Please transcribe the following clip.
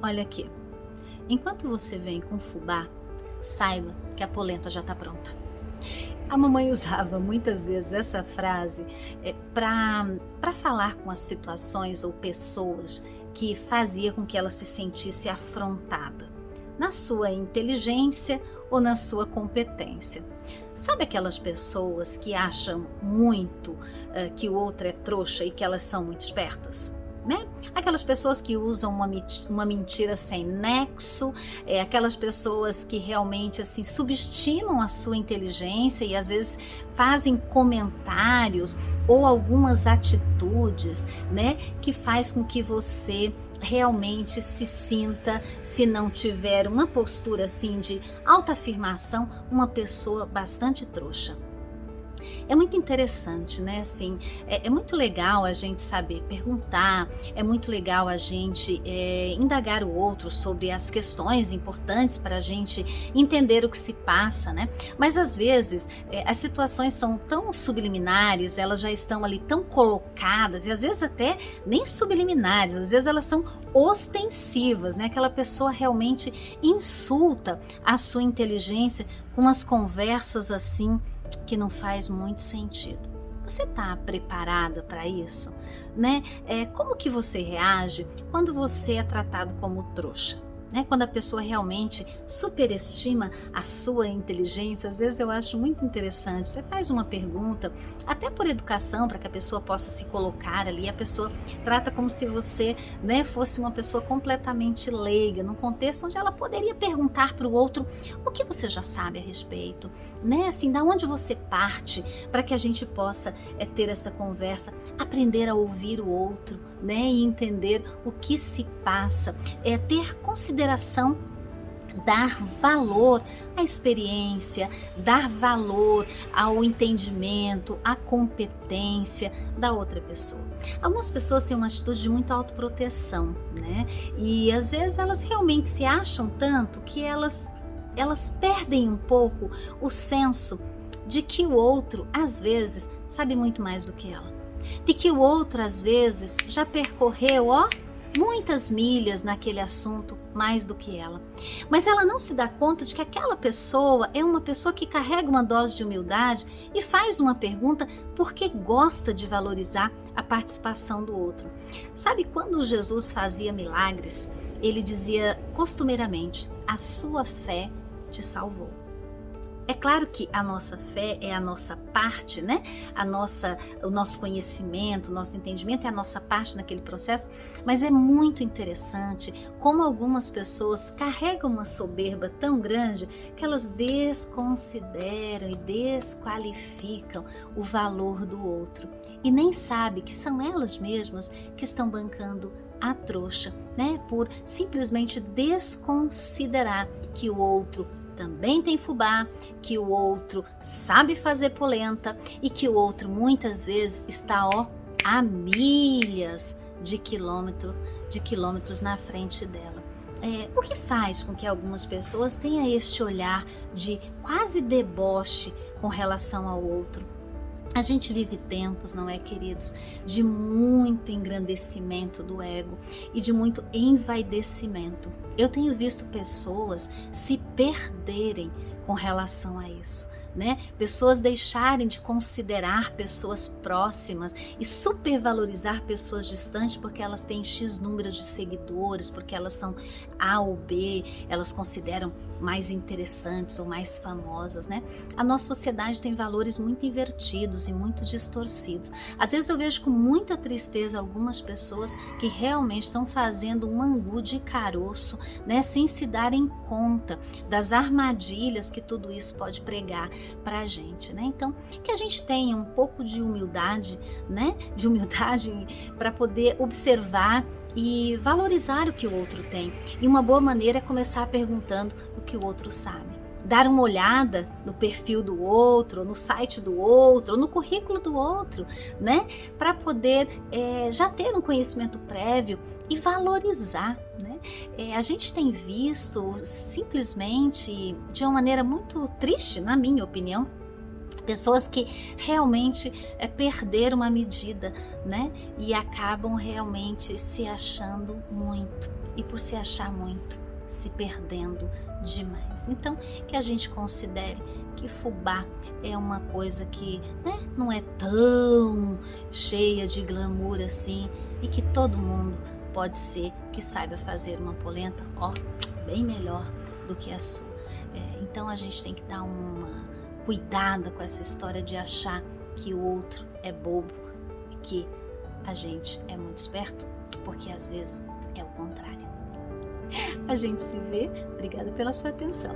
Olha aqui, enquanto você vem com fubá, saiba que a polenta já está pronta. A mamãe usava muitas vezes essa frase para falar com as situações ou pessoas que fazia com que ela se sentisse afrontada, na sua inteligência ou na sua competência. Sabe aquelas pessoas que acham muito que o outro é trouxa e que elas são muito espertas? Né? Aquelas pessoas que usam uma mentira sem nexo, aquelas pessoas que realmente assim subestimam a sua inteligência e às vezes fazem comentários ou algumas atitudes, né, que faz com que você realmente se sinta, se não tiver uma postura assim de autoafirmação, uma pessoa bastante trouxa. É muito interessante, né? Assim, é muito legal a gente saber perguntar, é muito legal a gente indagar o outro sobre as questões importantes para a gente entender o que se passa, né? Mas às vezes as situações são tão subliminares, elas já estão ali tão colocadas, e às vezes até nem subliminares, às vezes elas são ostensivas, né? Aquela pessoa realmente insulta a sua inteligência com umas conversas assim que não faz muito sentido. Você está preparada para isso, né? Como que você reage quando você é tratado como trouxa? Né? Quando a pessoa realmente superestima a sua inteligência, às vezes eu acho muito interessante. Você faz uma pergunta, até por educação, para que a pessoa possa se colocar ali. A pessoa trata como se você, né, fosse uma pessoa completamente leiga, num contexto onde ela poderia perguntar para o outro o que você já sabe a respeito, né? Assim, da onde você parte, para que a gente possa ter esta conversa, aprender a ouvir o outro, né, e entender o que se passa, ter consideração, dar valor à experiência, dar valor ao entendimento, à competência da outra pessoa. Algumas pessoas têm uma atitude de muita autoproteção, né? E às vezes elas realmente se acham tanto que elas perdem um pouco o senso de que o outro, às vezes, sabe muito mais do que ela. De que o outro, às vezes, já percorreu, muitas milhas naquele assunto, mais do que ela. Mas ela não se dá conta de que aquela pessoa é uma pessoa que carrega uma dose de humildade e faz uma pergunta porque gosta de valorizar a participação do outro. Sabe, quando Jesus fazia milagres, ele dizia costumeiramente: a sua fé te salvou. É claro que a nossa fé é a nossa parte, né? O nosso conhecimento, o nosso entendimento é a nossa parte naquele processo, mas é muito interessante como algumas pessoas carregam uma soberba tão grande que elas desconsideram e desqualificam o valor do outro e nem sabem que são elas mesmas que estão bancando a trouxa, né? Por simplesmente desconsiderar que o outro também tem fubá, que o outro sabe fazer polenta e que o outro muitas vezes está a milhas de quilômetros na frente dela. O que faz com que algumas pessoas tenham este olhar de quase deboche com relação ao outro? A gente vive tempos, não é, queridos, de muito engrandecimento do ego e de muito envaidecimento. Eu tenho visto pessoas se perderem com relação a isso, né? Pessoas deixarem de considerar pessoas próximas e supervalorizar pessoas distantes porque elas têm X número de seguidores, porque elas são A ou B, elas consideram mais interessantes ou mais famosas, né? A nossa sociedade tem valores muito invertidos e muito distorcidos. Às vezes eu vejo com muita tristeza algumas pessoas que realmente estão fazendo um angu de caroço, né? Sem se darem conta das armadilhas que tudo isso pode pregar para a gente, né? Então, que a gente tenha um pouco de humildade, né? De humildade para poder observar e valorizar o que o outro tem. E uma boa maneira é começar perguntando o que o outro sabe. Dar uma olhada no perfil do outro, no site do outro, no currículo do outro, né? Para poder já ter um conhecimento prévio e valorizar, né? A gente tem visto simplesmente de uma maneira muito triste, na minha opinião, Pessoas que realmente perderam uma medida, né? E acabam realmente se achando muito. E por se achar muito, se perdendo demais. Então, que a gente considere que fubá é uma coisa que, né, não é tão cheia de glamour assim, e que todo mundo pode ser que saiba fazer uma polenta, ó, bem melhor do que a sua. Então a gente tem que dar uma cuidada com essa história de achar que o outro é bobo e que a gente é muito esperto, porque às vezes é o contrário. A gente se vê. Obrigada pela sua atenção.